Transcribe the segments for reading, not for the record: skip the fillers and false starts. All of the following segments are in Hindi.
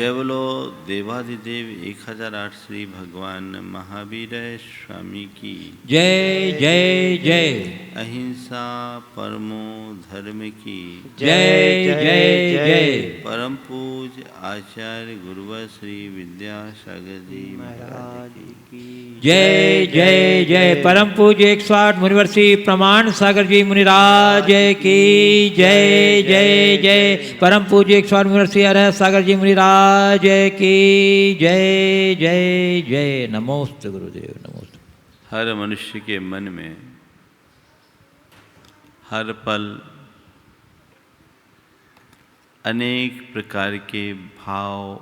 जय बोलो देवाधिदेव 1008 श्री भगवान महावीर स्वामी की जय जय जय। अहिंसा परमो धर्म की जय जय जय। परम पूज आचार्य गुरुवर श्री विद्यासागर जी महाराज की जय जय जय। परम पूज्य 108 मुनिवर्षि प्रमाण सागर जी मुनिराज की जय जय जय। परम पूज्य 108 मुनिवर्षि अरह सागर जी मुनिराज की जय जय जय। नमोस्तु गुरुदेव नमोस्तु। हर मनुष्य के मन में हर पल अनेक प्रकार के भाव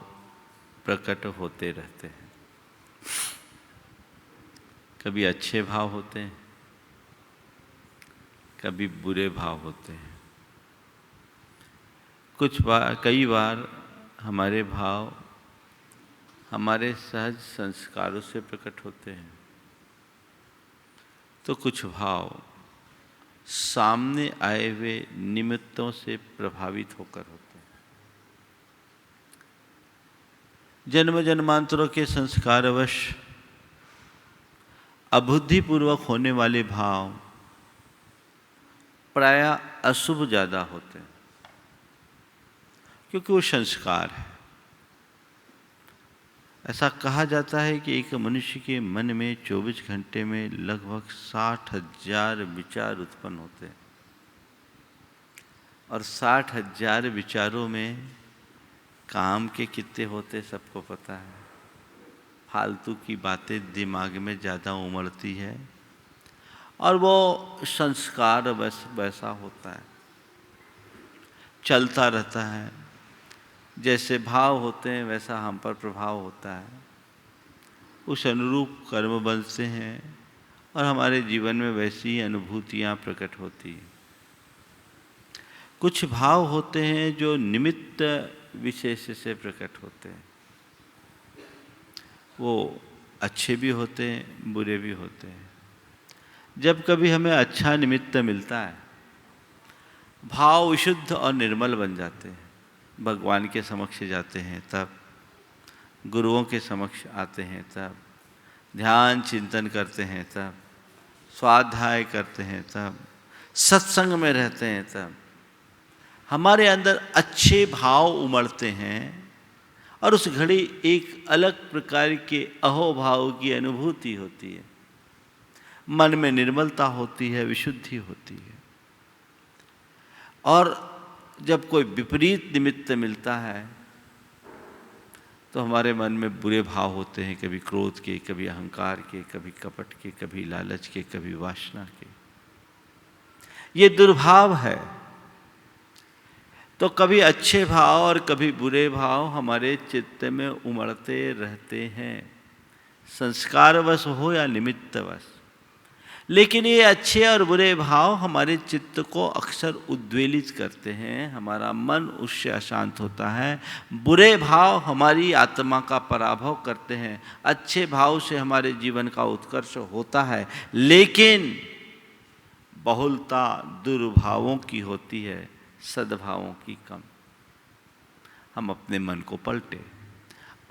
प्रकट होते रहते हैं। कभी अच्छे भाव होते हैं, कभी बुरे भाव होते हैं। कई बार हमारे भाव हमारे सहज संस्कारों से प्रकट होते हैं, तो कुछ भाव सामने आए हुए निमित्तों से प्रभावित होकर होते हैं। जन्म जन्मांतरों के संस्कारवश अबुद्धिपूर्वक होने वाले भाव प्रायः अशुभ ज़्यादा होते हैं, क्योंकि वो संस्कार है। ऐसा कहा जाता है कि एक मनुष्य के मन में 24 घंटे में लगभग 60,000 विचार उत्पन्न होते हैं, और 60,000 विचारों में काम के कितने होते सबको पता है। फालतू की बातें दिमाग में ज़्यादा उमड़ती है, और वो संस्कार वैसा होता है, चलता रहता है। जैसे भाव होते हैं वैसा हम पर प्रभाव होता है, उस अनुरूप कर्म बनते हैं, और हमारे जीवन में वैसी ही अनुभूतियाँ प्रकट होती हैं। कुछ भाव होते हैं जो निमित्त विशेष से प्रकट होते हैं। वो अच्छे भी होते हैं, बुरे भी होते हैं। जब कभी हमें अच्छा निमित्त मिलता है, भाव विशुद्ध और निर्मल बन जाते हैं। भगवान के समक्ष जाते हैं तब, गुरुओं के समक्ष आते हैं तब, ध्यान चिंतन करते हैं तब, स्वाध्याय करते हैं तब, सत्संग में रहते हैं तब हमारे अंदर अच्छे भाव उमड़ते हैं, और उस घड़ी एक अलग प्रकार के अहोभाव की अनुभूति होती है। मन में निर्मलता होती है, विशुद्धि होती है। और जब कोई विपरीत निमित्त मिलता है तो हमारे मन में बुरे भाव होते हैं, कभी क्रोध के, कभी अहंकार के, कभी कपट के, कभी लालच के, कभी वासना के। ये दुर्भाव है। तो कभी अच्छे भाव और कभी बुरे भाव हमारे चित्त में उमड़ते रहते हैं, संस्कारवश हो या निमित्तवश। लेकिन ये अच्छे और बुरे भाव हमारे चित्त को अक्सर उद्वेलित करते हैं, हमारा मन उससे अशांत होता है। बुरे भाव हमारी आत्मा का पराभव करते हैं, अच्छे भाव से हमारे जीवन का उत्कर्ष होता है। लेकिन बहुलता दुर्भावों की होती है, सद्भावों की कम। हम अपने मन को पलटे।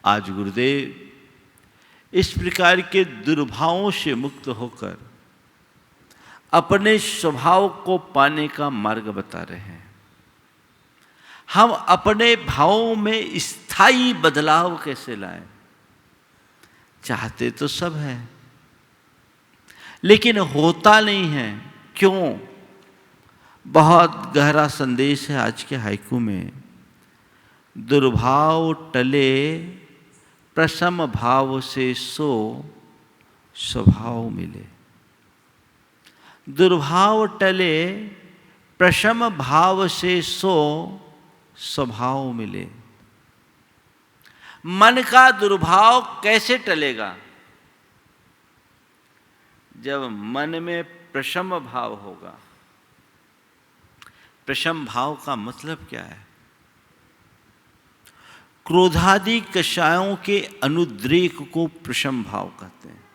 आज गुरुदेव इस प्रकार के दुर्भावों से मुक्त होकर अपने स्वभाव को पाने का मार्ग बता रहे हैं। हम अपने भावों में स्थायी बदलाव कैसे लाएं? चाहते तो सब हैं, लेकिन होता नहीं है। क्यों? बहुत गहरा संदेश है आज के हाइकू में। दुर्भाव टले प्रसम भाव से सो स्वभाव मिले। दुर्भाव टले प्रशम भाव से सो स्वभाव मिले। मन का दुर्भाव कैसे टलेगा? जब मन में प्रशम भाव होगा। प्रशम भाव का मतलब क्या है? क्रोधादि कषायों के अनुद्रेक को प्रशम भाव कहते हैं।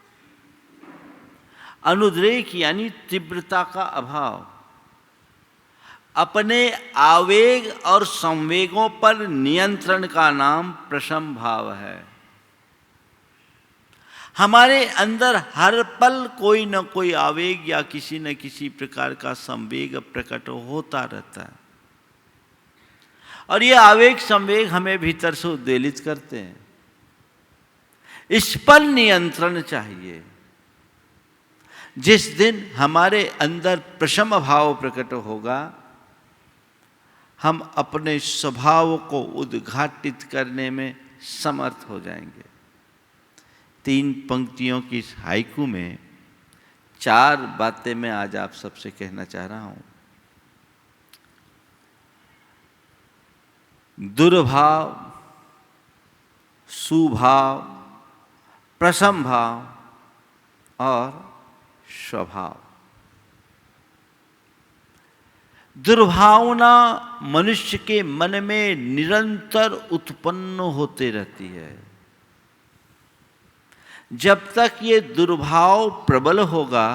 अनुद्रेक यानी तीव्रता का अभाव। अपने आवेग और संवेगों पर नियंत्रण का नाम प्रशम भाव है। हमारे अंदर हर पल कोई न कोई आवेग या किसी न किसी प्रकार का संवेग प्रकट होता रहता है, और ये आवेग संवेग हमें भीतर से उद्वेलित करते हैं। इस पर नियंत्रण चाहिए। जिस दिन हमारे अंदर प्रशम भाव प्रकट होगा, हम अपने स्वभाव को उद्घाटित करने में समर्थ हो जाएंगे। 3 पंक्तियों की इस हाइकू में 4 बातें मैं आज आप सबसे कहना चाह रहा हूं। दुर्भाव, सुभाव, प्रशम भाव और स्वभाव। दुर्भावना मनुष्य के मन में निरंतर उत्पन्न होते रहती है। जब तक ये दुर्भाव प्रबल होगा,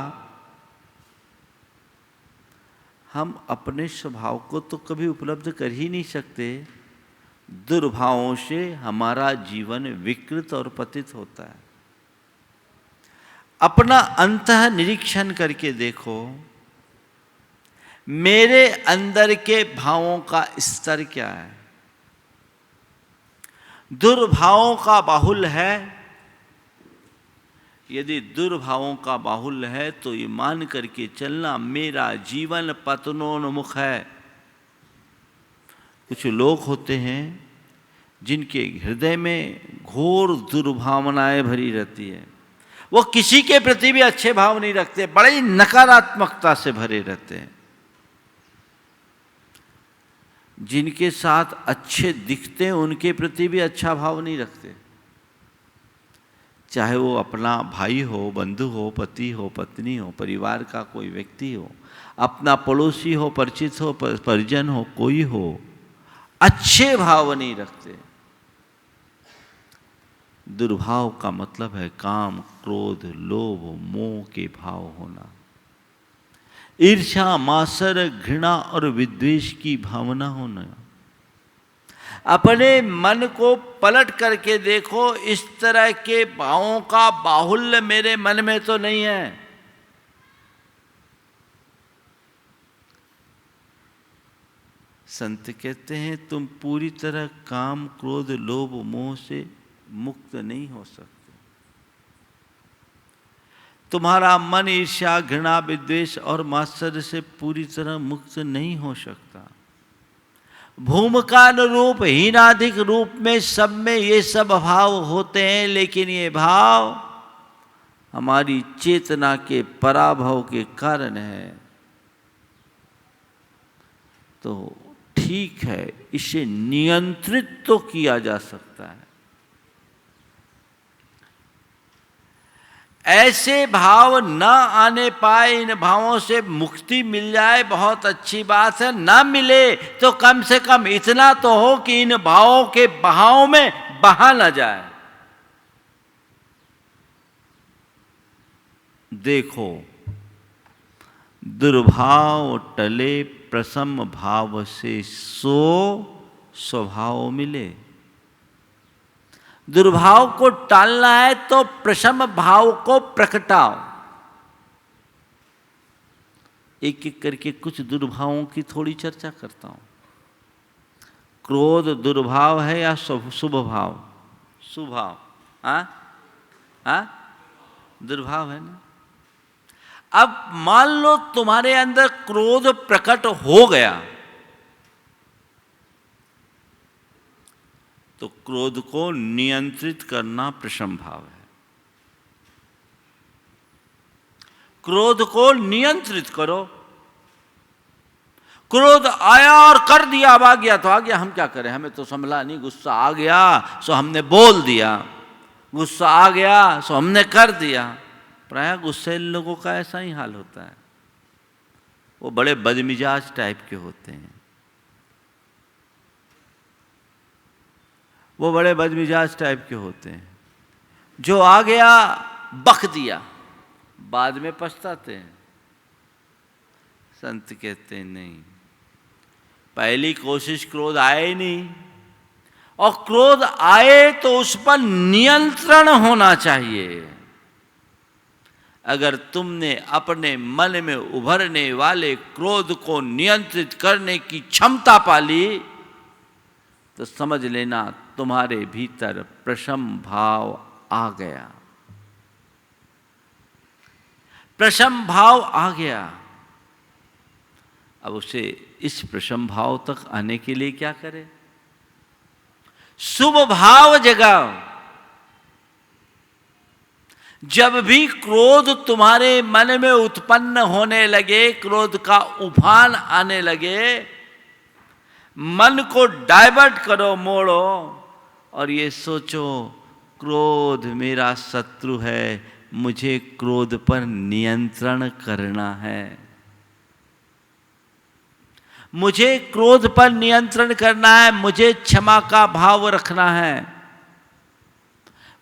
हम अपने स्वभाव को तो कभी उपलब्ध कर ही नहीं सकते। दुर्भावों से हमारा जीवन विकृत और पतित होता है। अपना अंतः निरीक्षण करके देखो, मेरे अंदर के भावों का स्तर क्या है। दुर्भावों का बाहुल्य है। यदि दुर्भावों का बाहुल्य है तो ये मान करके चलना, मेरा जीवन पतनोन्मुख है। कुछ लोग होते हैं जिनके हृदय में घोर दुर्भावनाएं भरी रहती है। वो किसी के प्रति भी अच्छे भाव नहीं रखते, बड़ी नकारात्मकता से भरे रहते हैं। जिनके साथ अच्छे दिखते हैं उनके प्रति भी अच्छा भाव नहीं रखते, चाहे वो अपना भाई हो, बंधु हो, पति हो, पत्नी हो, परिवार का कोई व्यक्ति हो, अपना पड़ोसी हो, परिचित हो, परिजन हो, कोई हो, अच्छे भाव नहीं रखते। दुर्भाव का मतलब है काम, क्रोध, लोभ, मोह के भाव होना, ईर्ष्या, मात्सर्य, घृणा और विद्वेष की भावना होना। अपने मन को पलट करके देखो, इस तरह के भावों का बाहुल्य मेरे मन में तो नहीं है। संत कहते हैं तुम पूरी तरह काम, क्रोध, लोभ, मोह से मुक्त नहीं हो सकते। तुम्हारा मन ईर्ष्या, घृणा, विद्वेष और मात्सर्य से पूरी तरह मुक्त नहीं हो सकता। भूमकाल रूप, हीनाधिक रूप में सब में ये सब भाव होते हैं, लेकिन ये भाव हमारी चेतना के पराभव के कारण है। तो ठीक है, इसे नियंत्रित तो किया जा सकता है। ऐसे भाव न आने पाए, इन भावों से मुक्ति मिल जाए, बहुत अच्छी बात है। ना मिले तो कम से कम इतना तो हो कि इन भावों के बहाव में बहा न जाए। देखो, दुर्भाव टले प्रसम भाव से सो स्वभाव मिले। दुर्भाव को टालना है तो प्रशम भाव को प्रकटाओ। एक एक करके कुछ दुर्भावों की थोड़ी चर्चा करता हूं। क्रोध दुर्भाव है या शुभ भाव? सुभाव? दुर्भाव है ना। अब मान लो तुम्हारे अंदर क्रोध प्रकट हो गया, तो क्रोध को नियंत्रित करना प्रशम भाव है। क्रोध को नियंत्रित करो। क्रोध आया और कर दिया, अब आ गया तो आ गया, हम क्या करें, हमें तो संभला नहीं। गुस्सा आ गया सो हमने बोल दिया, गुस्सा आ गया सो हमने कर दिया। प्रायः गुस्से लोगों का ऐसा ही हाल होता है। वो बड़े बदमिजाज टाइप के होते हैं। वो बड़े बदमिजाज टाइप के होते हैं। जो आ गया बक दिया, बाद में पछताते हैं। संत कहते हैं नहीं, पहली कोशिश क्रोध आए ही नहीं, और क्रोध आए तो उस पर नियंत्रण होना चाहिए। अगर तुमने अपने मन में उभरने वाले क्रोध को नियंत्रित करने की क्षमता पाली तो समझ लेना तुम्हारे भीतर प्रशम भाव आ गया। प्रशम भाव आ गया। अब उसे इस प्रशम भाव तक आने के लिए क्या करें? शुभ भाव जगाओ। जब भी क्रोध तुम्हारे मन में उत्पन्न होने लगे, क्रोध का उफान आने लगे, मन को डाइवर्ट करो, मोड़ो और ये सोचो क्रोध मेरा शत्रु है, मुझे क्रोध पर नियंत्रण करना है। मुझे क्रोध पर नियंत्रण करना है, मुझे क्षमा का भाव रखना है।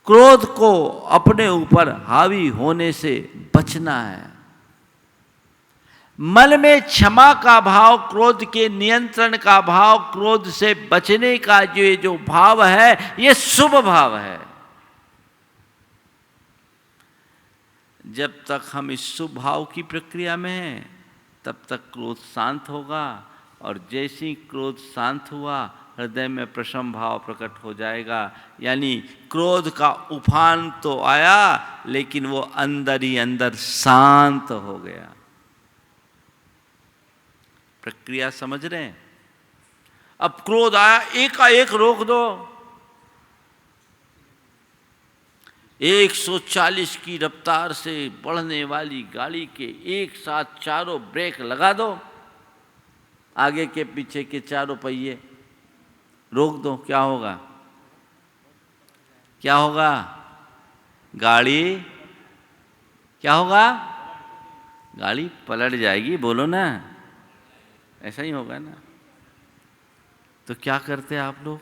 क्रोध को अपने ऊपर हावी होने से बचना है। मन में क्षमा का भाव, क्रोध के नियंत्रण का भाव, क्रोध से बचने का जो भाव है, ये शुभ भाव है। जब तक हम इस शुभ भाव की प्रक्रिया में हैं, तब तक क्रोध शांत होगा, और जैसे ही क्रोध शांत हुआ, हृदय में प्रशम भाव प्रकट हो जाएगा। यानी क्रोध का उफान तो आया, लेकिन वो अंदर ही अंदर शांत हो गया। प्रक्रिया समझ रहे हैं? अब क्रोध आया, एकाएक रोक दो। 140 की रफ्तार से बढ़ने वाली गाड़ी के एक साथ चारों ब्रेक लगा दो, आगे के पीछे के चारों पहिए रोक दो। क्या होगा? क्या होगा? गाड़ी क्या होगा? गाड़ी पलट जाएगी। बोलो ना, ऐसा ही होगा ना। तो क्या करते हैं आप लोग?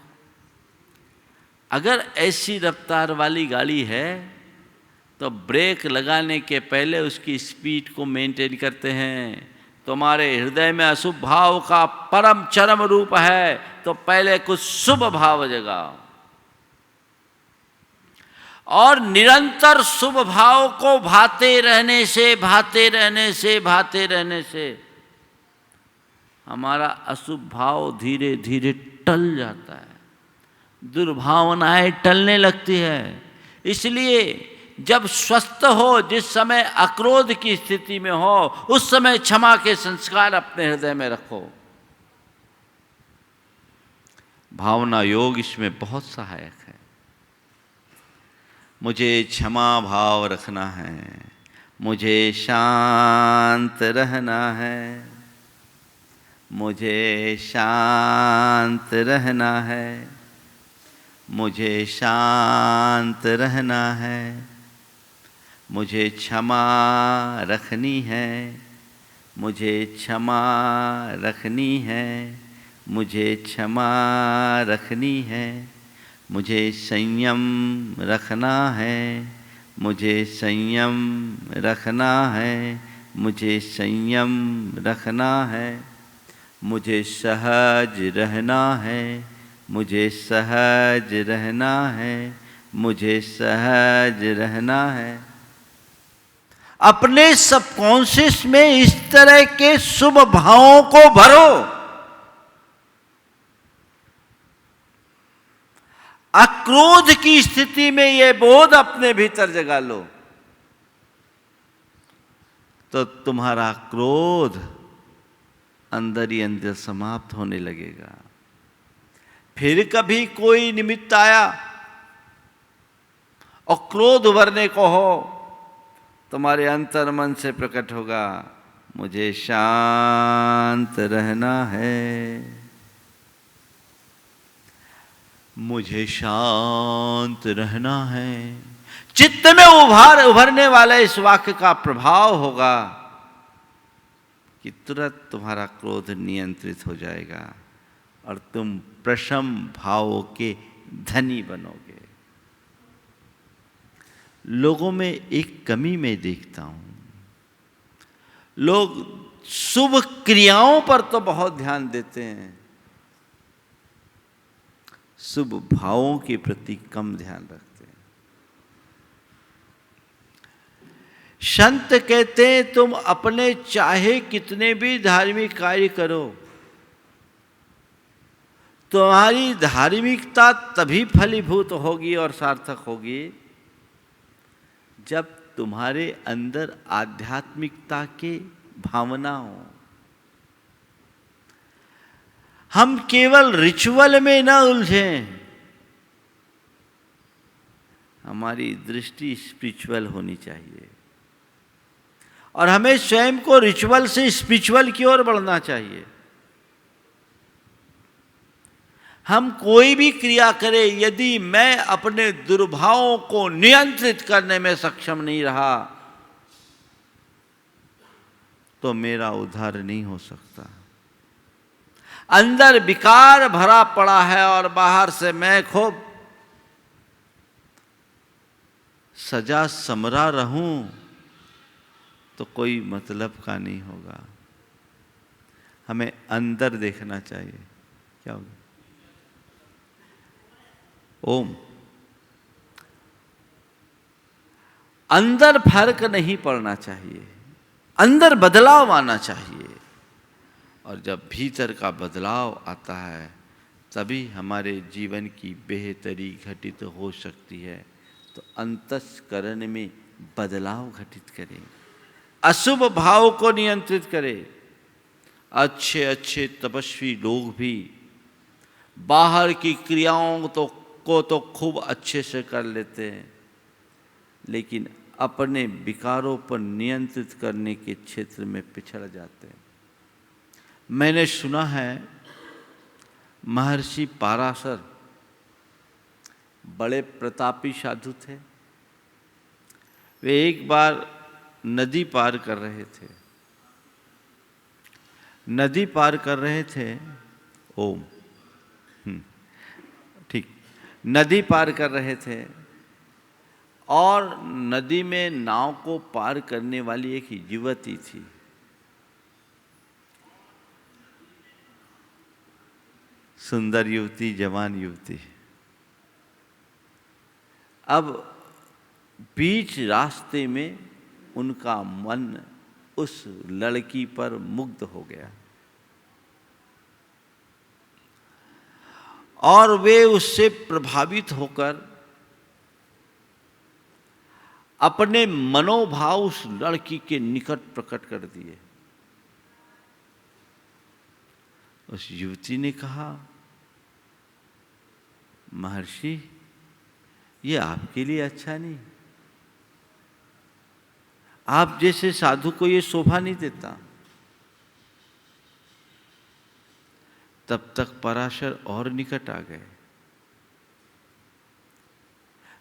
अगर ऐसी रफ्तार वाली गाड़ी है तो ब्रेक लगाने के पहले उसकी स्पीड को मेंटेन करते हैं। तुम्हारे हृदय में अशुभ भाव का परम चरम रूप है, तो पहले कुछ शुभ भाव जगाओ, और निरंतर शुभ भाव को भाते रहने से हमारा अशुभ भाव धीरे धीरे टल जाता है, दुर्भावनाएं टलने लगती है। इसलिए जब स्वस्थ हो, जिस समय अक्रोध की स्थिति में हो, उस समय क्षमा के संस्कार अपने हृदय में रखो। भावना योग इसमें बहुत सहायक है। मुझे क्षमा भाव रखना है, मुझे शांत रहना है, मुझे शांत रहना है, मुझे शांत रहना है, मुझे क्षमा रखनी है, मुझे क्षमा रखनी है, मुझे क्षमा रखनी है, मुझे संयम रखना है, मुझे संयम रखना है, मुझे संयम रखना है, मुझे सहज रहना है, मुझे सहज रहना है, मुझे सहज रहना है। अपने सबकॉन्शियस में इस तरह के शुभ भावों को भरो। अक्रोध की स्थिति में यह बोध अपने भीतर जगा लो, तो तुम्हारा क्रोध अंदर ही अंदर समाप्त होने लगेगा। फिर कभी कोई निमित्त आया और क्रोध उभरने को हो, तुम्हारे अंतर मन से प्रकट होगा, मुझे शांत रहना है, मुझे शांत रहना है। चित्त में उभरने वाले इस वाक्य का प्रभाव होगा कि तुरंत तुम्हारा क्रोध नियंत्रित हो जाएगा और तुम प्रशम भावों के धनी बनोगे। लोगों में एक कमी मैं देखता हूं, लोग शुभ क्रियाओं पर तो बहुत ध्यान देते हैं, शुभ भावों के प्रति कम ध्यान रखते हैं। संत कहते हैं तुम अपने चाहे कितने भी धार्मिक कार्य करो, तुम्हारी धार्मिकता तभी फलीभूत होगी और सार्थक होगी जब तुम्हारे अंदर आध्यात्मिकता की भावना हो। हम केवल रिचुअल में न उलझें, हमारी दृष्टि स्पिरिचुअल होनी चाहिए और हमें स्वयं को रिचुअल से स्पिरिचुअल की ओर बढ़ना चाहिए। हम कोई भी क्रिया करें, यदि मैं अपने दुर्भावों को नियंत्रित करने में सक्षम नहीं रहा तो मेरा उद्धार नहीं हो सकता। अंदर विकार भरा पड़ा है और बाहर से मैं खूब सजा समरा रहूं तो कोई मतलब का नहीं होगा। हमें अंदर देखना चाहिए। क्या होगा? ओम। अंदर फर्क नहीं पड़ना चाहिए, अंदर बदलाव आना चाहिए। और जब भीतर का बदलाव आता है तभी हमारे जीवन की बेहतरी घटित हो सकती है। तो अंतःकरण में बदलाव घटित करें, अशुभ भाव को नियंत्रित करें। अच्छे अच्छे तपस्वी लोग भी बाहर की क्रियाओं को तो खूब अच्छे से कर लेते हैं, लेकिन अपने विकारों पर नियंत्रित करने के क्षेत्र में पिछड़ जाते हैं। मैंने सुना है महर्षि पाराशर बड़े प्रतापी साधु थे। वे एक बार नदी पार कर रहे थे। नदी पार कर रहे थे। ओम। ठीक। नदी पार कर रहे थे और नदी में नाव को पार करने वाली एक युवती थी। सुंदर युवती, जवान युवती। अब बीच रास्ते में उनका मन उस लड़की पर मुग्ध हो गया और वे उससे प्रभावित होकर अपने मनोभाव उस लड़की के निकट प्रकट कर दिए। उस युवती ने कहा, महर्षि, ये आपके लिए अच्छा नहीं, आप जैसे साधु को ये शोभा नहीं देता। तब तक पराशर और निकट आ गए।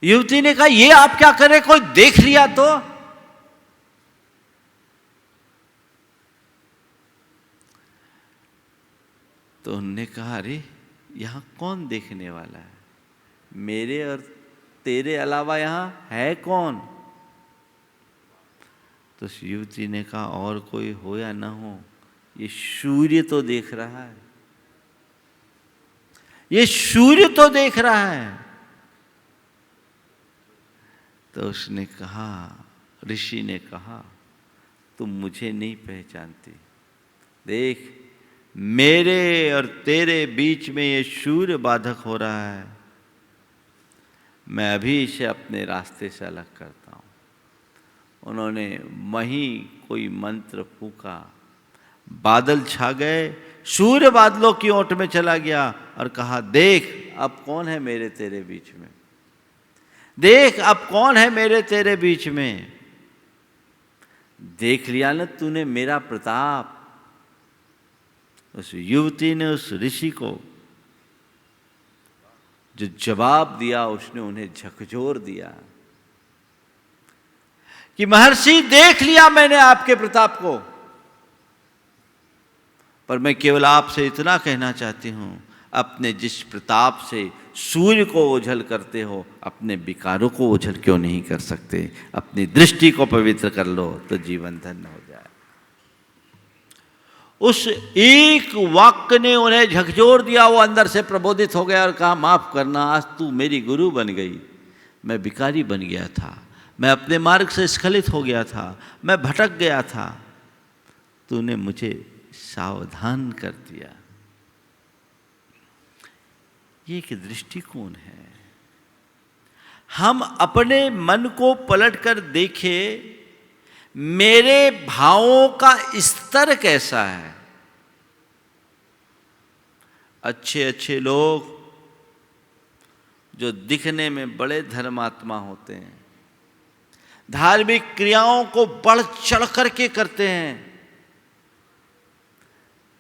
युवती ने कहा, ये आप क्या करें, कोई देख लिया तो? तो उन्होंने कहा, अरे यहां कौन देखने वाला है, मेरे और तेरे अलावा यहां है कौन? तो युवती ने कहा, और कोई हो या ना हो, ये सूर्य तो देख रहा है, ये सूर्य तो देख रहा है। तो उसने कहा, ऋषि ने कहा, तुम मुझे नहीं पहचानती, देख मेरे और तेरे बीच में ये सूर्य बाधक हो रहा है, मैं अभी इसे अपने रास्ते से अलग करता हूँ। उन्होंने वहीं कोई मंत्र फूंका, बादल छा गए, सूर्य बादलों की ओट में चला गया और कहा, देख अब कौन है मेरे तेरे बीच में, देख अब कौन है मेरे तेरे बीच में। देख लिया ना तूने मेरा प्रताप। उस युवती ने उस ऋषि को जो जवाब दिया, उसने उन्हें झकझोर दिया कि महर्षि, देख लिया मैंने आपके प्रताप को, पर मैं केवल आपसे इतना कहना चाहती हूं, अपने जिस प्रताप से सूर्य को ओझल करते हो, अपने विकारों को ओझल क्यों नहीं कर सकते? अपनी दृष्टि को पवित्र कर लो तो जीवन धन्य हो जाए। उस एक वाक्य ने उन्हें झकझोर दिया। वो अंदर से प्रबोधित हो गया और कहा, माफ करना, आज तू मेरी गुरु बन गई। मैं भिखारी बन गया था, मैं अपने मार्ग से स्खलित हो गया था, मैं भटक गया था, तूने मुझे सावधान कर दिया। ये एक दृष्टिकोण है। हम अपने मन को पलटकर देखें, मेरे भावों का स्तर कैसा है। अच्छे अच्छे लोग जो दिखने में बड़े धर्मात्मा होते हैं, धार्मिक क्रियाओं को बढ़ चढ़ करके करते हैं,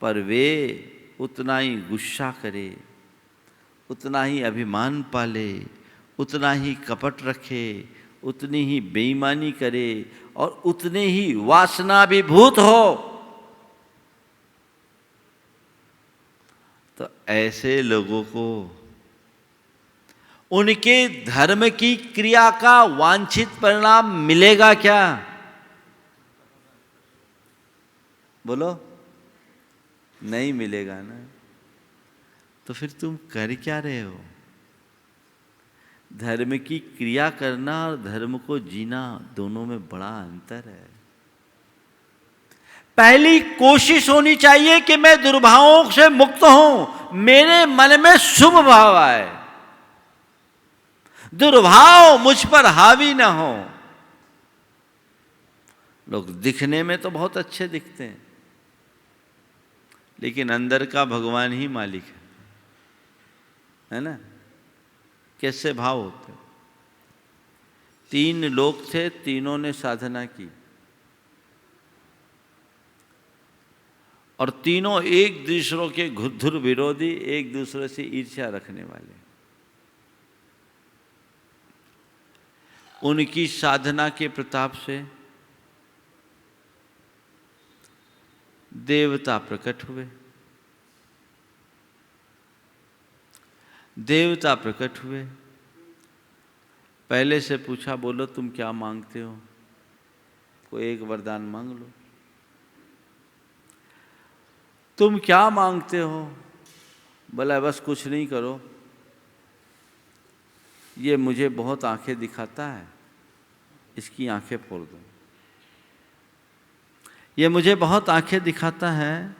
पर वे उतना ही गुस्सा करे, उतना ही अभिमान पाले, उतना ही कपट रखे, उतनी ही बेईमानी करे और उतने ही वासनाभिभूत हो। तो ऐसे लोगों को उनके धर्म की क्रिया का वांछित परिणाम मिलेगा क्या? बोलो, नहीं मिलेगा ना। तो फिर तुम कर क्या रहे हो? धर्म की क्रिया करना और धर्म को जीना, दोनों में बड़ा अंतर है। पहली कोशिश होनी चाहिए कि मैं दुर्भावों से मुक्त हूं, मेरे मन में शुभ भाव आए, दुर्भाव मुझ पर हावी ना हो। लोग दिखने में तो बहुत अच्छे दिखते हैं, लेकिन अंदर का भगवान ही मालिक है ना। कैसे भाव होते? 3 लोग थे, तीनों ने साधना की और तीनों एक दूसरों के घुरधुर विरोधी, एक दूसरे से ईर्ष्या रखने वाले। उनकी साधना के प्रताप से देवता प्रकट हुए। देवता प्रकट हुए, पहले से पूछा, बोलो तुम क्या मांगते हो? कोई एक वरदान मांग लो। तुम क्या मांगते हो? बोला, बस कुछ नहीं करो, ये मुझे बहुत आंखें दिखाता है, इसकी आंखें फोड़ दो। ये मुझे बहुत आंखें दिखाता है,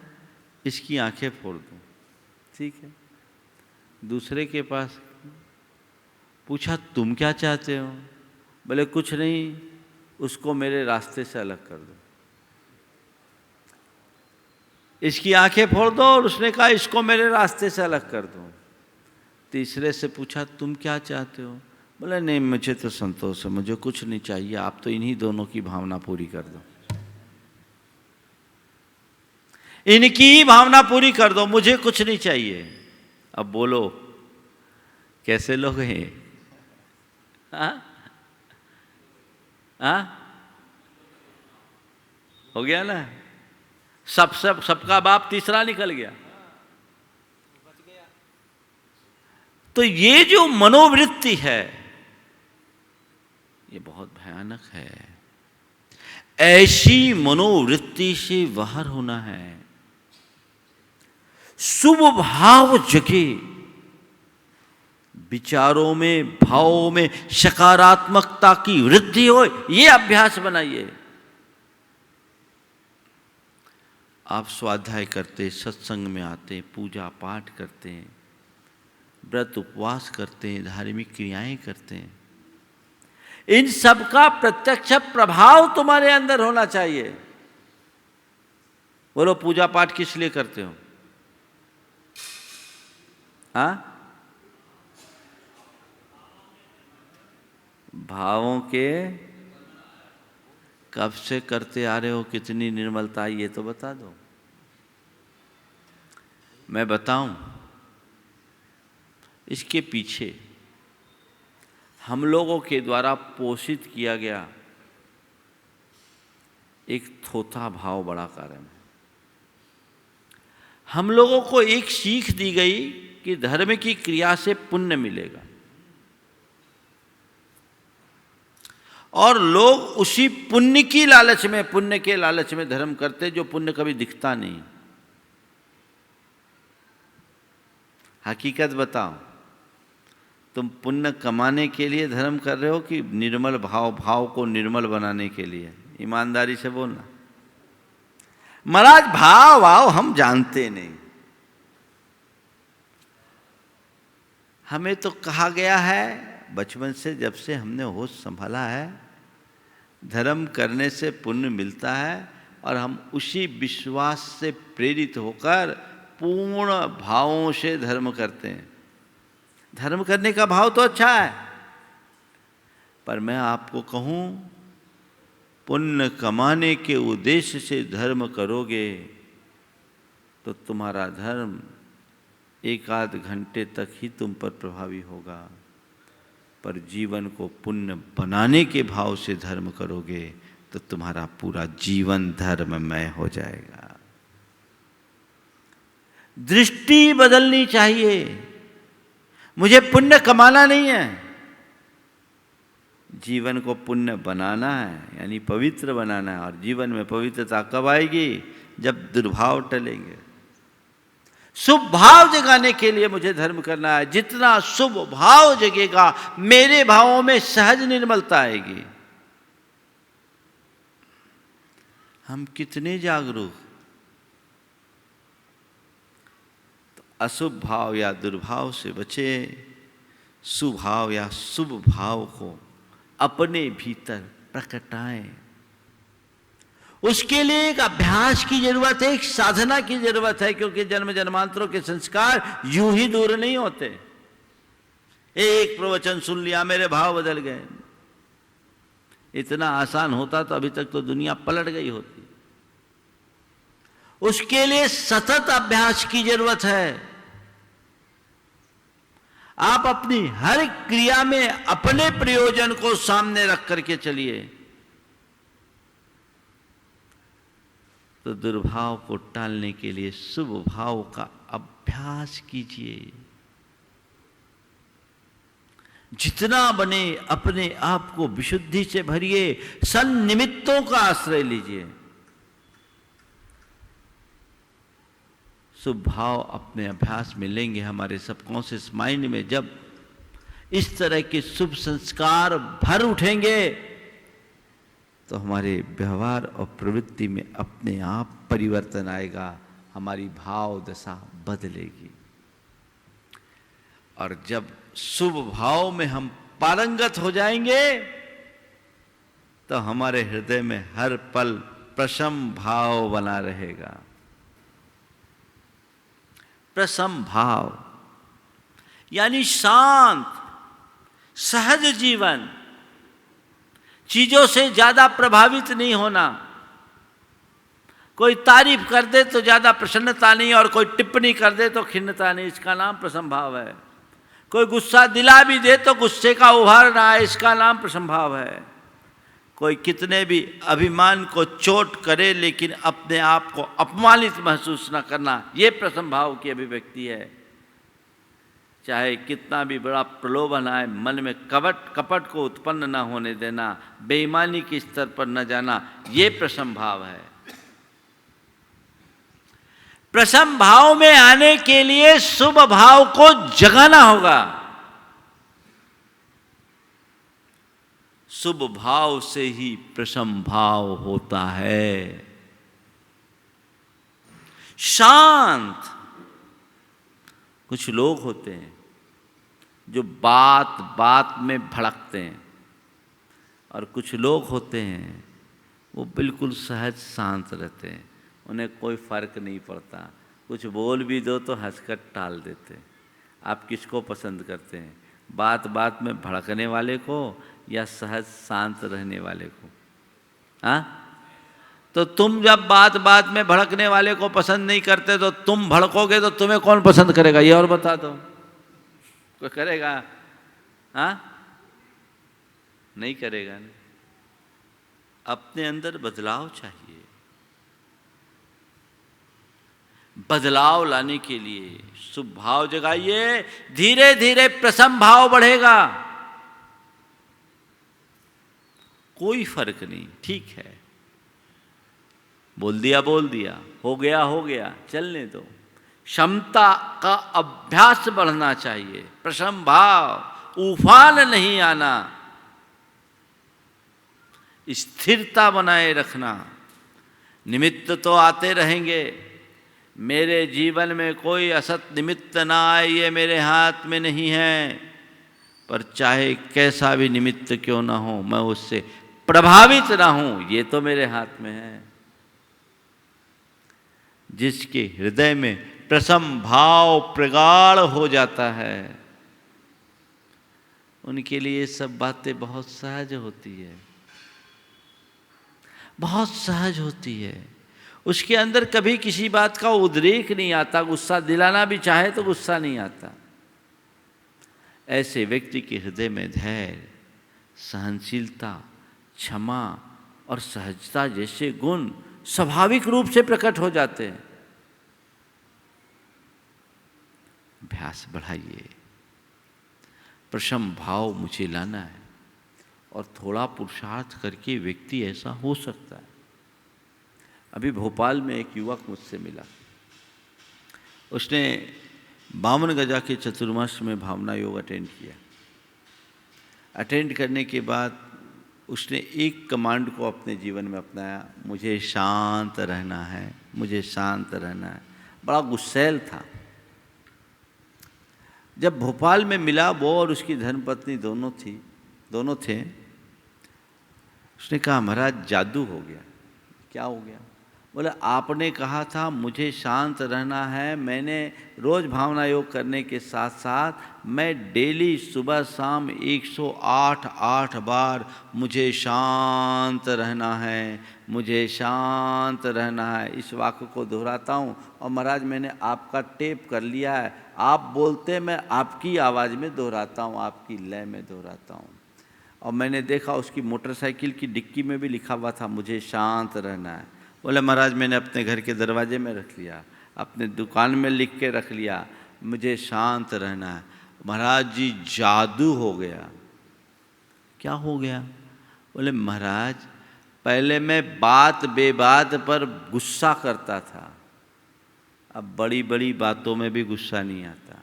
इसकी आंखें फोड़ दो। ठीक है। दूसरे के पास पूछा, तुम क्या चाहते हो? बोले, कुछ नहीं, उसको मेरे रास्ते से अलग कर दो। इसकी आंखें फोड़ दो, और उसने कहा इसको मेरे रास्ते से अलग कर दो। तीसरे से पूछा, तुम क्या चाहते हो? बोले, नहीं, मुझे तो संतोष है, मुझे कुछ नहीं चाहिए, आप तो इन्हीं दोनों की भावना पूरी कर दो, इनकी ही भावना पूरी कर दो, मुझे कुछ नहीं चाहिए। अब बोलो, कैसे लोग हैं? हो गया ना? सबका बाप तीसरा निकल गया। तो ये जो मनोवृत्ति है, ये बहुत भयानक है। ऐसी मनोवृत्ति से बाहर होना है। शुभ भाव जगे, विचारों में, भावों में सकारात्मकता की वृद्धि हो, ये अभ्यास बनाइए। आप स्वाध्याय करते, सत्संग में आते, पूजा पाठ करते हैं, व्रत उपवास करते हैं, धार्मिक क्रियाएं करते हैं, इन सब का प्रत्यक्ष प्रभाव तुम्हारे अंदर होना चाहिए। बोलो, पूजा पाठ किस लिए करते हो? हाँ? भावों के कब से करते आ रहे हो? कितनी निर्मलता, ये तो बता दो। मैं बताऊं, इसके पीछे हम लोगों के द्वारा पोषित किया गया एक थोथा भाव बड़ा कारण है। हम लोगों को एक सीख दी गई कि धर्म की क्रिया से पुण्य मिलेगा, और लोग उसी पुण्य की लालच में, पुण्य के लालच में धर्म करते, जो पुण्य कभी दिखता नहीं। हकीकत बताओ, तुम पुण्य कमाने के लिए धर्म कर रहे हो कि निर्मल भाव को निर्मल बनाने के लिए? ईमानदारी से बोलना। महाराज भाव हम जानते नहीं। हमें तो कहा गया है बचपन से, जब से हमने होश संभाला है, धर्म करने से पुण्य मिलता है और हम उसी विश्वास से प्रेरित होकर पूर्ण भावों से धर्म करते हैं। धर्म करने का भाव तो अच्छा है, पर मैं आपको कहूं, पुण्य कमाने के उद्देश्य से धर्म करोगे तो तुम्हारा धर्म एक आध घंटे तक ही तुम पर प्रभावी होगा, पर जीवन को पुण्य बनाने के भाव से धर्म करोगे तो तुम्हारा पूरा जीवन धर्ममय हो जाएगा। दृष्टि बदलनी चाहिए। मुझे पुण्य कमाना नहीं है, जीवन को पुण्य बनाना है, यानी पवित्र बनाना है। और जीवन में पवित्रता कब आएगी? जब दुर्भाव टलेंगे। शुभ भाव जगाने के लिए मुझे धर्म करना है। जितना शुभ भाव जगेगा, मेरे भावों में सहज निर्मलता आएगी। हम कितने जागरूक? तो अशुभ भाव या दुर्भाव से बचे, सुभाव या शुभ भाव को अपने भीतर प्रकटाएं। उसके लिए एक अभ्यास की जरूरत है, एक साधना की जरूरत है, क्योंकि जन्म जन्मांतरों के संस्कार यूं ही दूर नहीं होते। एक प्रवचन सुन लिया, मेरे भाव बदल गए। इतना आसान होता तो अभी तक तो दुनिया पलट गई होती। उसके लिए सतत अभ्यास की जरूरत है। आप अपनी हर क्रिया में अपने प्रयोजन को सामने रख करके चलिए, तो दुर्भाव को टालने के लिए शुभ भाव का अभ्यास कीजिए। जितना बने अपने आप को विशुद्धि से भरिए, सन्निमित्तों का आश्रय लीजिए। शुभ भाव अपने अभ्यास में लेंगे हमारे सबकॉन्शियस माइंड में। जब इस तरह के शुभ संस्कार भर उठेंगे तो हमारे व्यवहार और प्रवृत्ति में अपने आप परिवर्तन आएगा, हमारी भाव दशा बदलेगी। और जब शुभ भाव में हम पारंगत हो जाएंगे तो हमारे हृदय में हर पल प्रशम भाव बना रहेगा। प्रसम भाव यानी शांत सहज जीवन, चीजों से ज्यादा प्रभावित नहीं होना। कोई तारीफ कर दे तो ज्यादा प्रसन्नता नहीं, और कोई टिप्पणी कर दे तो खिन्नता नहीं। इसका नाम प्रसम भाव है। कोई गुस्सा दिला भी दे तो गुस्से का उभारना है, इसका नाम प्रसम भाव है। कोई कितने भी अभिमान को चोट करे लेकिन अपने आप को अपमानित महसूस न करना, ये प्रसम भाव की अभिव्यक्ति है। चाहे कितना भी बड़ा प्रलोभन आए, मन में कपट को उत्पन्न न होने देना, बेईमानी के स्तर पर न जाना, ये प्रसम भाव है। प्रसम भाव में आने के लिए शुभ भाव को जगाना होगा। शुभ भाव से ही प्रसम भाव होता है। शांत। कुछ लोग होते हैं जो बात बात में भड़कते हैं, और कुछ लोग होते हैं वो बिल्कुल सहज शांत रहते हैं, उन्हें कोई फर्क नहीं पड़ता। कुछ बोल भी दो तो हंसकर टाल देते हैं। आप किसको पसंद करते हैं, बात बात में भड़कने वाले को या सहज शांत रहने वाले को? हाँ, तो तुम जब बात बात में भड़कने वाले को पसंद नहीं करते तो तुम भड़कोगे तो तुम्हें कौन पसंद करेगा, ये और बता दो। कोई करेगा? हाँ, नहीं करेगा। नहीं। अपने अंदर बदलाव चाहिए। बदलाव लाने के लिए शुभ भाव जगाइए, धीरे धीरे प्रसम भाव बढ़ेगा। कोई फर्क नहीं, ठीक है, बोल दिया, हो गया, चलने दो। क्षमता का अभ्यास बढ़ना चाहिए, प्रशम भाव, उफान नहीं आना, स्थिरता बनाए रखना। निमित्त तो आते रहेंगे, मेरे जीवन में कोई असत निमित्त ना आए ये मेरे हाथ में नहीं है, पर चाहे कैसा भी निमित्त क्यों ना हो मैं उससे प्रभावित ना हूं, ये तो मेरे हाथ में है। जिसके हृदय में प्रसम भाव प्रगाढ़ हो जाता है उनके लिए सब बातें बहुत सहज होती है, बहुत सहज होती है। उसके अंदर कभी किसी बात का उद्रेक नहीं आता, गुस्सा दिलाना भी चाहे तो गुस्सा नहीं आता। ऐसे व्यक्ति के हृदय में धैर्य, सहनशीलता, क्षमा और सहजता जैसे गुण स्वाभाविक रूप से प्रकट हो जाते हैं। अभ्यास बढ़ाइए, प्रशम भाव मुझे लाना है, और थोड़ा पुरुषार्थ करके व्यक्ति ऐसा हो सकता है। अभी भोपाल में एक युवक मुझसे मिला, उसने 52 गजा के चतुर्मास में भावना योग अटेंड किया। अटेंड करने के बाद उसने एक कमांड को अपने जीवन में अपनाया, मुझे शांत रहना है, मुझे शांत रहना है। बड़ा गुस्सैल था। जब भोपाल में मिला, वो और उसकी धर्मपत्नी दोनों थे। उसने कहा महाराज जादू हो गया। क्या हो गया? बोले आपने कहा था मुझे शांत रहना है, मैंने रोज़ भावना योग करने के साथ साथ मैं डेली सुबह शाम 108 बार मुझे शांत रहना है, मुझे शांत रहना है, इस वाक्य को दोहराता हूँ। और महाराज मैंने आपका टेप कर लिया है, आप बोलते मैं आपकी आवाज़ में दोहराता हूँ, आपकी लय में दोहराता हूँ। और मैंने देखा उसकी मोटरसाइकिल की डिक्की में भी लिखा हुआ था मुझे शांत रहना है। बोले महाराज मैंने अपने घर के दरवाजे में रख लिया, अपने दुकान में लिख के रख लिया, मुझे शांत रहना है। महाराज जी जादू हो गया। क्या हो गया? बोले महाराज पहले मैं बात बेबात पर गुस्सा करता था, अब बड़ी बड़ी बातों में भी गुस्सा नहीं आता।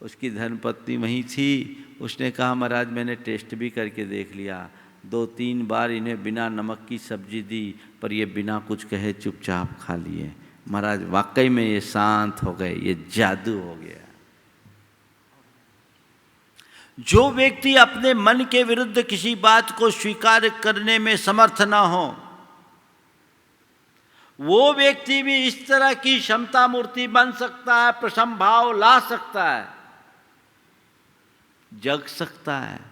उसकी धर्मपत्नी वहीं थी, उसने कहा महाराज मैंने टेस्ट भी करके देख लिया, 2-3 बार इन्हें बिना नमक की सब्जी दी पर ये बिना कुछ कहे चुपचाप खा लिए। महाराज वाकई में ये शांत हो गए, ये जादू हो गया। जो व्यक्ति अपने मन के विरुद्ध किसी बात को स्वीकार करने में समर्थ ना हो, वो व्यक्ति भी इस तरह की क्षमता मूर्ति बन सकता है, प्रशम भाव ला सकता है, जग सकता है।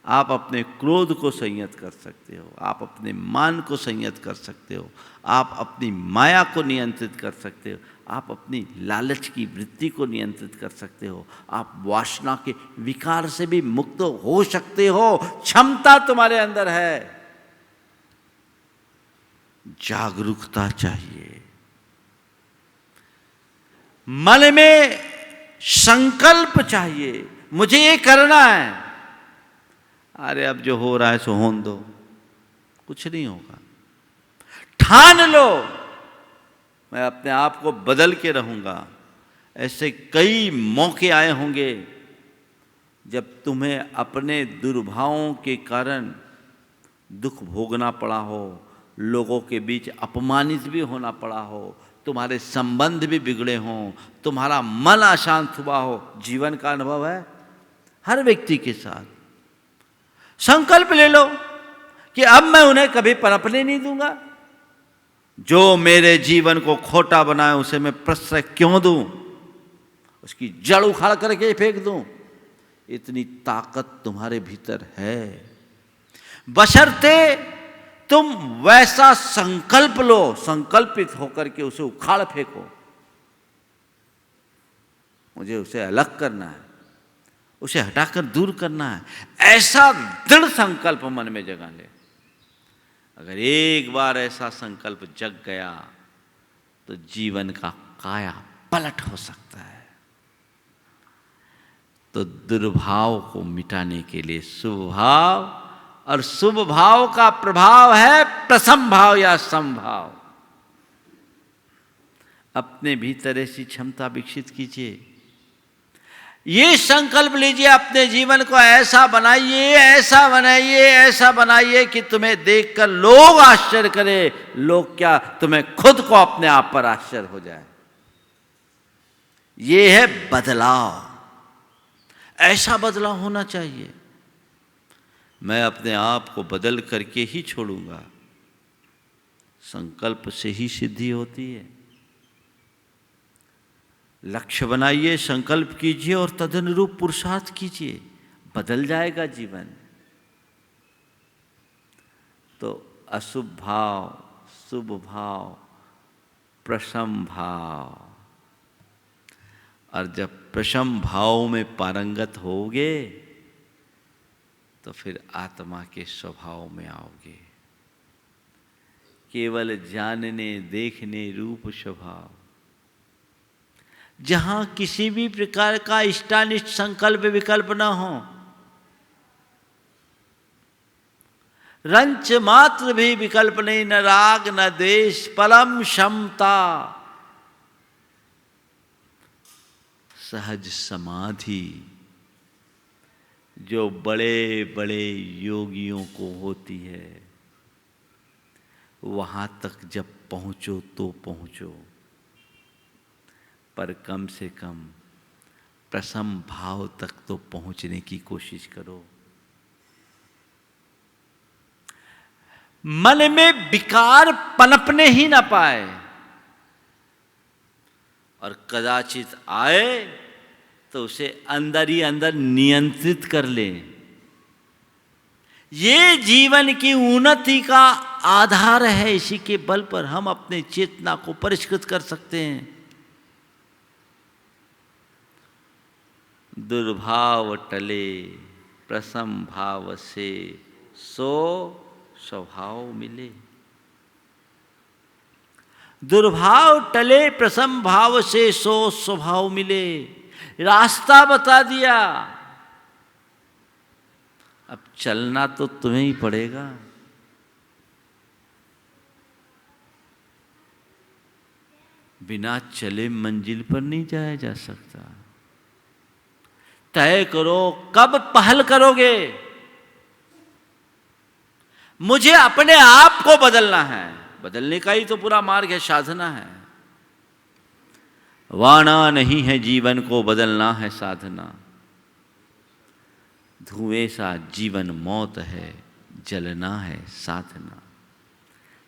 आप अपने क्रोध को संयत कर सकते हो, आप अपने मान को संयत कर सकते हो, आप अपनी माया को नियंत्रित कर सकते हो, आप अपनी लालच की वृत्ति को नियंत्रित कर सकते हो, आप वासना के विकार से भी मुक्त हो सकते हो। क्षमता तुम्हारे अंदर है, जागरूकता चाहिए। मन में संकल्प चाहिए, मुझे ये करना है। अरे अब जो हो रहा है सो होने दो, कुछ नहीं होगा। ठान लो मैं अपने आप को बदल के रहूंगा। ऐसे कई मौके आए होंगे जब तुम्हें अपने दुर्भावों के कारण दुख भोगना पड़ा हो, लोगों के बीच अपमानित भी होना पड़ा हो, तुम्हारे संबंध भी बिगड़े हों, तुम्हारा मन अशांत हुआ हो। जीवन का अनुभव है हर व्यक्ति के साथ। संकल्प ले लो कि अब मैं उन्हें कभी पनपने नहीं दूंगा। जो मेरे जीवन को खोटा बनाए उसे मैं प्रश्रय क्यों दूं, उसकी जड़ उखाड़ करके फेंक दूं। इतनी ताकत तुम्हारे भीतर है, बशर्ते तुम वैसा संकल्प लो, संकल्पित होकर के उसे उखाड़ फेंको। मुझे उसे अलग करना है, उसे हटाकर दूर करना है, ऐसा दृढ़ संकल्प मन में जगा ले। अगर एक बार ऐसा संकल्प जग गया तो जीवन का काया पलट हो सकता है। तो दुर्भाव को मिटाने के लिए शुभ भाव, और शुभ भाव का प्रभाव है प्रसम भाव या समभाव। अपने भीतर ऐसी क्षमता विकसित कीजिए। ये संकल्प लीजिए, अपने जीवन को ऐसा बनाइए, ऐसा बनाइए, ऐसा बनाइए कि तुम्हें देखकर लोग आश्चर्य करें। लोग क्या, तुम्हें खुद को अपने आप पर आश्चर्य हो जाए। ये है बदलाव। ऐसा बदलाव होना चाहिए। मैं अपने आप को बदल करके ही छोड़ूंगा। संकल्प से ही सिद्धि होती है। लक्ष्य बनाइए, संकल्प कीजिए और तदनुरूप पुरुषार्थ कीजिए, बदल जाएगा जीवन। तो अशुभ भाव, शुभ भाव, प्रशम भाव, और जब प्रशम भाव में पारंगत होगे तो फिर आत्मा के स्वभाव में आओगे। केवल जानने देखने रूप स्वभाव, जहां किसी भी प्रकार का इष्टानिष्ट संकल्प विकल्प न हो, रंच मात्र भी विकल्प नहीं, न राग न द्वेष, परम क्षमता, सहज समाधि जो बड़े बड़े योगियों को होती है, वहां तक जब पहुंचो तो पहुंचो, पर कम से कम प्रसम भाव तक तो पहुंचने की कोशिश करो। मन में विकार पनपने ही ना पाए, और कदाचित आए तो उसे अंदर ही अंदर नियंत्रित कर ले। ये जीवन की उन्नति का आधार है। इसी के बल पर हम अपने चेतना को परिष्कृत कर सकते हैं। दुर्भाव टले प्रसम भाव से सो स्वभाव मिले। दुर्भाव टले प्रसम भाव से सो स्वभाव मिले। रास्ता बता दिया, अब चलना तो तुम्हें ही पड़ेगा। बिना चले मंजिल पर नहीं जाया जा सकता। तय करो कब पहल करोगे। मुझे अपने आप को बदलना है। बदलने का ही तो पूरा मार्ग है, साधना है। वाणा नहीं है जीवन को बदलना है साधना। धुएं सा जीवन मौत है, जलना है साधना।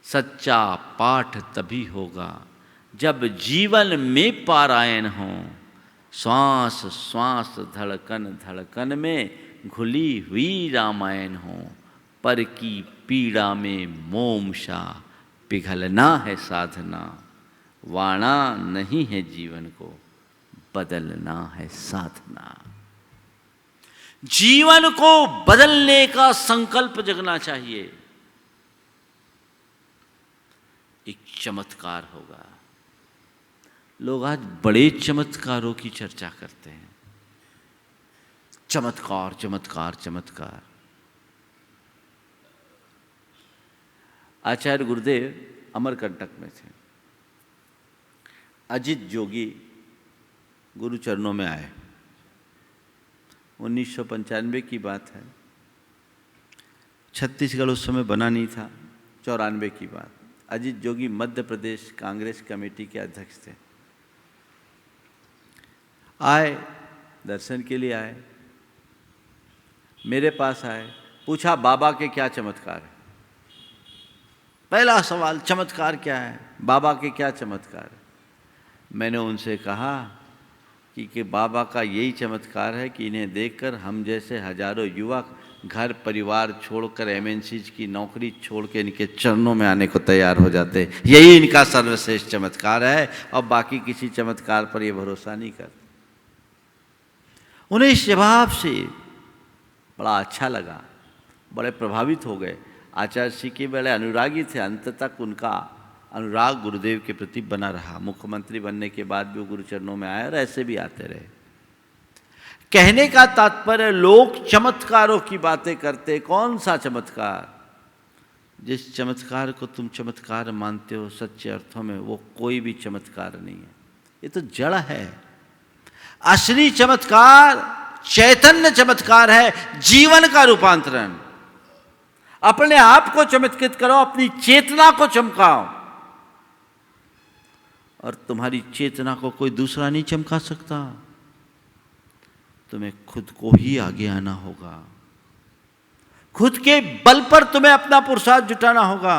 सच्चा पाठ तभी होगा जब जीवन में पारायण हो। श्वास श्वास धड़कन धड़कन में घुली हुई रामायण हो। पर की पीड़ा में मोमशा पिघलना है साधना। वाणा नहीं है जीवन को बदलना है साधना। जीवन को बदलने का संकल्प जगना चाहिए। एक चमत्कार होगा। लोग आज बड़े चमत्कारों की चर्चा करते हैं। चमत्कार चमत्कार चमत्कार। आचार्य गुरुदेव अमरकंटक में थे। अजित जोगी गुरु चरणों में आए। 1995 की बात है। छत्तीसगढ़ उस समय बना नहीं था। 94 की बात। अजित जोगी मध्य प्रदेश कांग्रेस कमेटी के अध्यक्ष थे। आए, दर्शन के लिए आए, मेरे पास आए, पूछा बाबा के क्या चमत्कार है। पहला सवाल, चमत्कार क्या है, बाबा के क्या चमत्कार है। मैंने उनसे कहा कि बाबा का यही चमत्कार है कि इन्हें देखकर हम जैसे हजारों युवक घर परिवार छोड़कर एमएनसीज की नौकरी छोड़ के इनके चरणों में आने को तैयार हो जाते। यही इनका सर्वश्रेष्ठ चमत्कार है, और बाकी किसी चमत्कार पर ये भरोसा नहीं करते। उन्हें इस जवाब से बड़ा अच्छा लगा, बड़े प्रभावित हो गए। आचार्य श्री के बड़े अनुरागी थे। अंत तक उनका अनुराग गुरुदेव के प्रति बना रहा। मुख्यमंत्री बनने के बाद भी वो गुरुचरणों में आए और ऐसे भी आते रहे। कहने का तात्पर्य, लोग चमत्कारों की बातें करते। कौन सा चमत्कार? जिस चमत्कार को तुम चमत्कार मानते हो सच्चे अर्थों में वो कोई भी चमत्कार नहीं है, ये तो जड़ है। असली चमत्कार चैतन्य चमत्कार है, जीवन का रूपांतरण। अपने आप को चमत्कृत करो, अपनी चेतना को चमकाओ, और तुम्हारी चेतना को कोई दूसरा नहीं चमका सकता। तुम्हें खुद को ही आगे आना होगा, खुद के बल पर तुम्हें अपना पुरुषार्थ जुटाना होगा,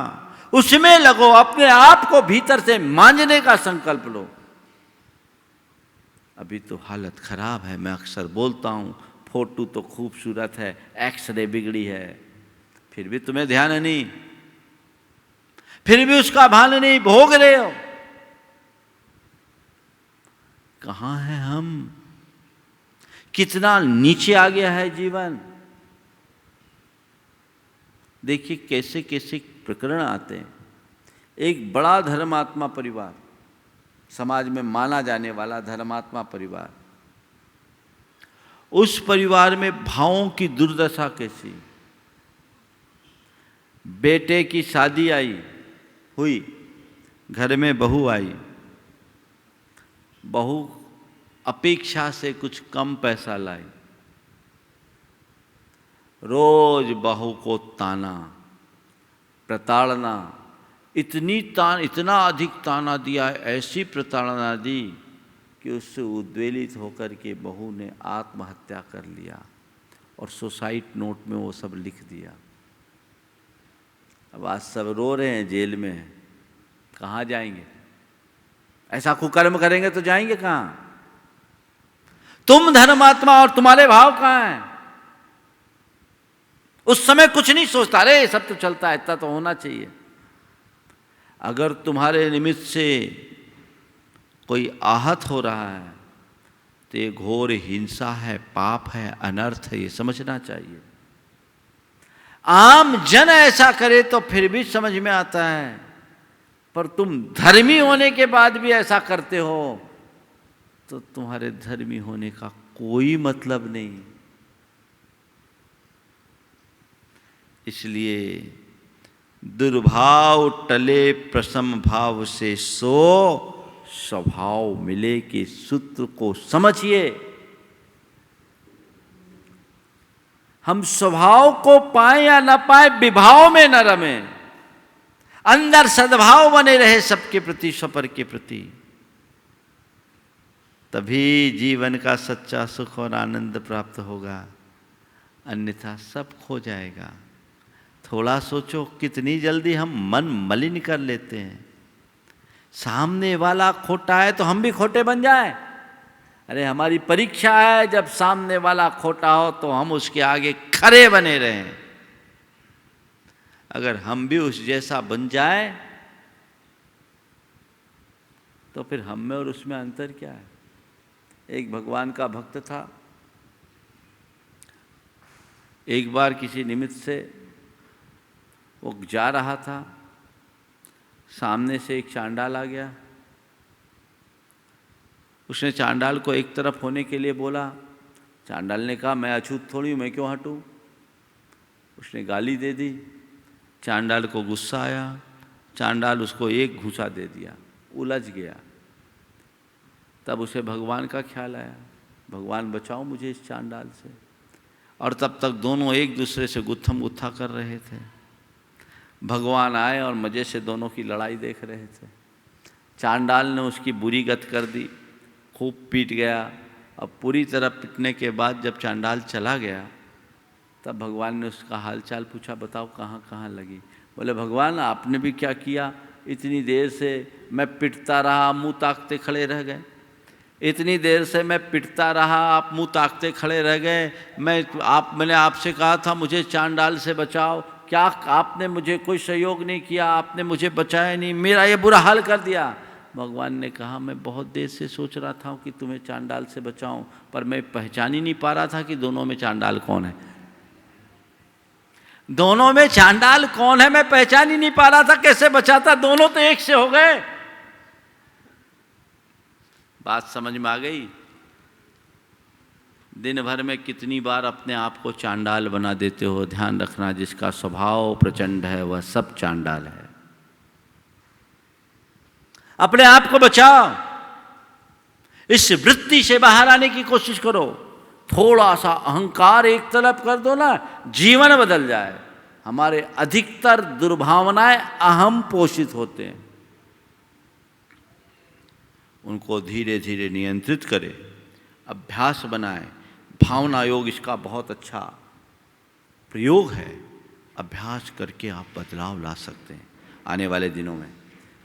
उसमें लगो, अपने आप को भीतर से मांझने का संकल्प लो। अभी तो हालत खराब है, मैं अक्सर बोलता हूं, फोटो तो खूबसूरत है, एक्सरे बिगड़ी है, फिर भी तुम्हें ध्यान नहीं, फिर भी उसका भान नहीं, भोग रहे हो। कहां है हम? कितना नीचे आ गया है जीवन। देखिए कैसे कैसे प्रकरण आते हैं। एक बड़ा धर्मात्मा परिवार, समाज में माना जाने वाला धर्मात्मा परिवार, उस परिवार में भावों की दुर्दशा कैसी। बेटे की शादी हुई, घर में बहू आई, बहू अपेक्षा से कुछ कम पैसा लाई, रोज बहू को ताना, प्रताड़ना, इतना अधिक ताना दिया, ऐसी प्रताड़ना दी कि उससे उद्वेलित होकर के बहू ने आत्महत्या कर लिया और सुसाइड नोट में वो सब लिख दिया। अब आज सब रो रहे हैं, जेल में हैं, कहाँ जाएंगे? ऐसा कुकर्म करेंगे तो जाएंगे कहाँ? तुम धर्मात्मा और तुम्हारे भाव कहाँ हैं? उस समय कुछ नहीं सोचता, अरे सब तो चलता है, इतना तो होना चाहिए। अगर तुम्हारे निमित्त से कोई आहत हो रहा है तो ये घोर हिंसा है, पाप है, अनर्थ है, ये समझना चाहिए। आम जन ऐसा करे तो फिर भी समझ में आता है, पर तुम धर्मी होने के बाद भी ऐसा करते हो तो तुम्हारे धर्मी होने का कोई मतलब नहीं। इसलिए दुर्भाव टले प्रसम भाव से सो स्वभाव मिले के सूत्र को समझिए। हम स्वभाव को पाए या न पाए, विभाव में न रमे, अंदर सद्भाव बने रहे सबके प्रति, स्वपर के प्रति, तभी जीवन का सच्चा सुख और आनंद प्राप्त होगा, अन्यथा सब खो जाएगा। थोड़ा सोचो कितनी जल्दी हम मन मलिन कर लेते हैं। सामने वाला खोटा है तो हम भी खोटे बन जाएं। अरे हमारी परीक्षा है, जब सामने वाला खोटा हो तो हम उसके आगे खड़े बने रहें। अगर हम भी उस जैसा बन जाए तो फिर हम में और उसमें अंतर क्या है? एक भगवान का भक्त था, एक बार किसी निमित्त से वो जा रहा था, सामने से एक चांडाल आ गया। उसने चांडाल को एक तरफ होने के लिए बोला। चांडाल ने कहा मैं अछूत थोड़ी हूँ, मैं क्यों हटूँ? उसने गाली दे दी। चांडाल को गुस्सा आया, चांडाल उसको एक घूंसा दे दिया, उलझ गया। तब उसे भगवान का ख्याल आया, भगवान बचाओ मुझे इस चांडाल से। और तब तक दोनों एक दूसरे से गुत्थम गुत्था कर रहे थे। भगवान आए और मज़े से दोनों की लड़ाई देख रहे थे। चांडाल ने उसकी बुरी गत कर दी, खूब पीट गया। अब पूरी तरह पिटने के बाद जब चांडाल चला गया तब भगवान ने उसका हालचाल पूछा, बताओ कहाँ कहाँ लगी? बोले भगवान आपने भी क्या किया, इतनी देर से मैं पिटता रहा, मुंह ताकते खड़े रह गए। इतनी देर से मैं पिटता रहा, आप मुंह ताकते खड़े रह गए। मैंने आपसे कहा था मुझे चांडाल से बचाओ, क्या आपने मुझे कोई सहयोग नहीं किया, आपने मुझे बचाया नहीं, मेरा ये बुरा हाल कर दिया। भगवान ने कहा मैं बहुत देर से सोच रहा था कि तुम्हें चांडाल से बचाऊं, पर मैं पहचान ही नहीं पा रहा था कि दोनों में चांडाल कौन है। दोनों में चांडाल कौन है मैं पहचान ही नहीं पा रहा था, कैसे बचाता? दोनों तो एक से हो गए। बात समझ में आ गई? दिन भर में कितनी बार अपने आप को चांडाल बना देते हो। ध्यान रखना, जिसका स्वभाव प्रचंड है वह सब चांडाल है। अपने आप को बचाओ, इस वृत्ति से बाहर आने की कोशिश करो। थोड़ा सा अहंकार एक तरफ कर दो ना, जीवन बदल जाए। हमारे अधिकतर दुर्भावनाएं अहम पोषित होते हैं, उनको धीरे धीरे नियंत्रित करें, अभ्यास बनाएं। भावना योग इसका बहुत अच्छा प्रयोग है। अभ्यास करके आप बदलाव ला सकते हैं। आने वाले दिनों में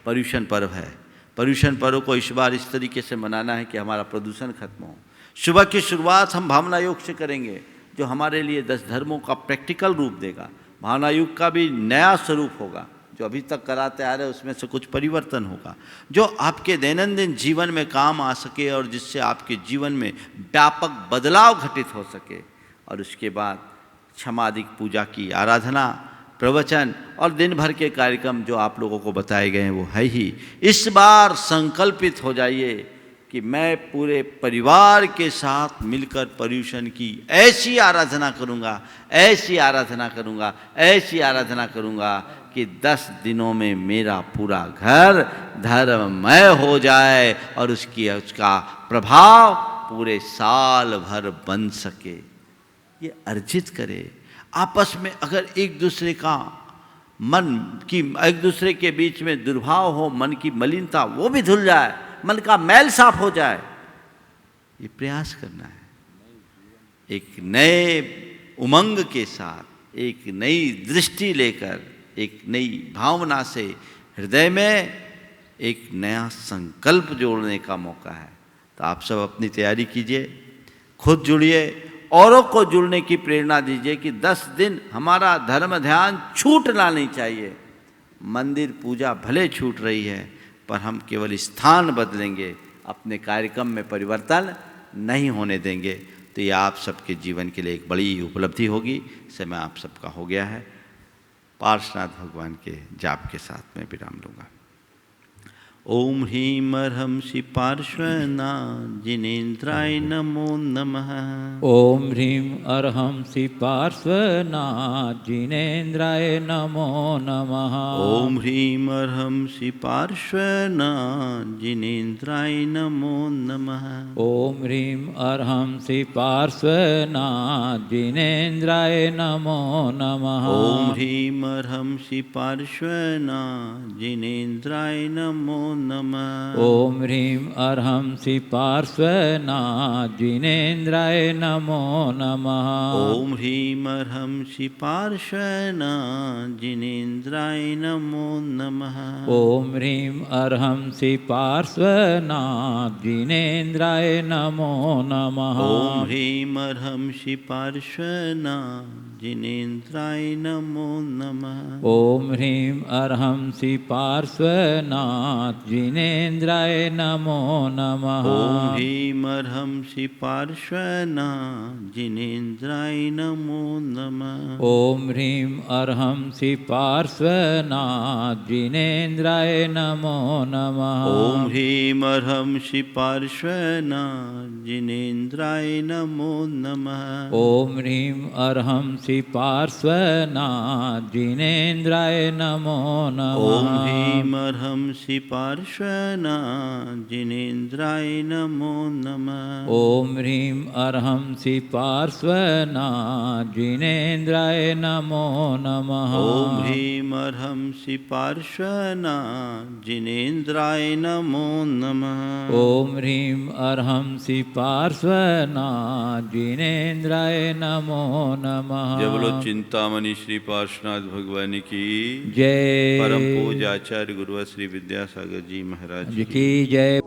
पर्यूषण पर्व है। पर्यूषण पर्व को इस बार इस तरीके से मनाना है कि हमारा प्रदूषण खत्म हो। सुबह की शुरुआत हम भावना योग से करेंगे, जो हमारे लिए 10 धर्मों का प्रैक्टिकल रूप देगा। भावना योग का भी नया स्वरूप होगा। जो अभी तक कराते आ रहे हैं उसमें से कुछ परिवर्तन होगा, जो आपके दैनंदिन जीवन में काम आ सके और जिससे आपके जीवन में व्यापक बदलाव घटित हो सके। और उसके बाद क्षमादिक पूजा की आराधना, प्रवचन और दिन भर के कार्यक्रम जो आप लोगों को बताए गए हैं वो है ही। इस बार संकल्पित हो जाइए कि मैं पूरे परिवार के साथ मिलकर पर्यूषण की ऐसी आराधना करूंगा, ऐसी आराधना करूंगा, ऐसी आराधना करूंगा कि 10 दिनों में मेरा पूरा घर धर्ममय हो जाए और उसका प्रभाव पूरे साल भर बन सके। ये अर्जित करे। आपस में अगर एक दूसरे का मन की, एक दूसरे के बीच में दुर्भाव हो, मन की मलिनता वो भी धुल जाए, मन का मैल साफ हो जाए, ये प्रयास करना है। एक नए उमंग के साथ, एक नई दृष्टि लेकर, एक नई भावना से हृदय में एक नया संकल्प जोड़ने का मौका है। तो आप सब अपनी तैयारी कीजिए, खुद जुड़िए, औरों को जुड़ने की प्रेरणा दीजिए कि 10 दिन हमारा धर्म ध्यान छूटना नहीं चाहिए। मंदिर पूजा भले छूट रही है, पर हम केवल स्थान बदलेंगे, अपने कार्यक्रम में परिवर्तन नहीं होने देंगे। तो ये आप सबके जीवन के लिए एक बड़ी उपलब्धि होगी। समय आप सबका हो गया है। पार्श्वनाथ भगवान के जाप के साथ में विराम लूँगा। ओम ह्रीं अर्हंसि पार्श्वनाथ जिनेन्द्राय नमो नमः। ओम ह्रीं अर्हंसि पार्श्वनाथ जिनेन्द्राय नमो नमः। ओम ह्रीं अर्हंसि पार्श्वनाथ जिनेन्द्राय नमो नमः। ओम ह्रीं अर्हंसि पार्श्वनाथ जिनेन्द्राय नमो नमः। ओम ह्रीं अर्हंसि पार्श्वनाथ जिनेन्द्राय नमो नमः। ओम ह्रीं अर्हंसि पार्श्वनाथ जिनेन्द्राय नमो नमः। ओम ह्रीं अर्हंसि पार्श्वनाथ जिनेन्द्राय नमो नमः। ओम ह्रीं अर्हंसि पार्श्वनाथ जिनेन्द्राय नमो नमः। ओम ह्रीं अर्हंसि पार्श्वनाथ जिनेन्द्राय नमो नमः। ओम ह्रीं अर्हंसि पार्श्वनाथ जिनेन्द्राय नमो नमः। ओम ह्रीं अर्हंसि पार्श्वनाथ जिनेन्द्राय नमो नमः। ओम ह्रीं अर्हंसि पार्श्वनाथ जिनेन्द्राय नमो नमः। ओम ह्रीं अर्हंसि पार्श्वनाथ जिनेन्द्राय नमो नमः। ओम ह्रीं अर्हंसि पार्श्वनाथ जिनेन्द्राय नमो नमः। ओम ह्रीं अर्हंसि पार्श्वनाथ जिनेन्द्राय नमो नमः। ओम ह्रीं अर्हंसि पार्श्वनाथ जिनेन्द्राय नमो नमः। ओम ह्रीं अर्हंसि पार्श्वनाथ जिनेन्द्राय नमो नमः। ओम ह्रीं अर्हंसि पार्श्वनाथ जिनेन्द्राय नमो नमः। जय बोलो चिंतामणि श्री पार्श्वनाथ भगवान की जय। परम पूज्य आचार्य गुरुवर श्री विद्यासागर जी महाराज की जय।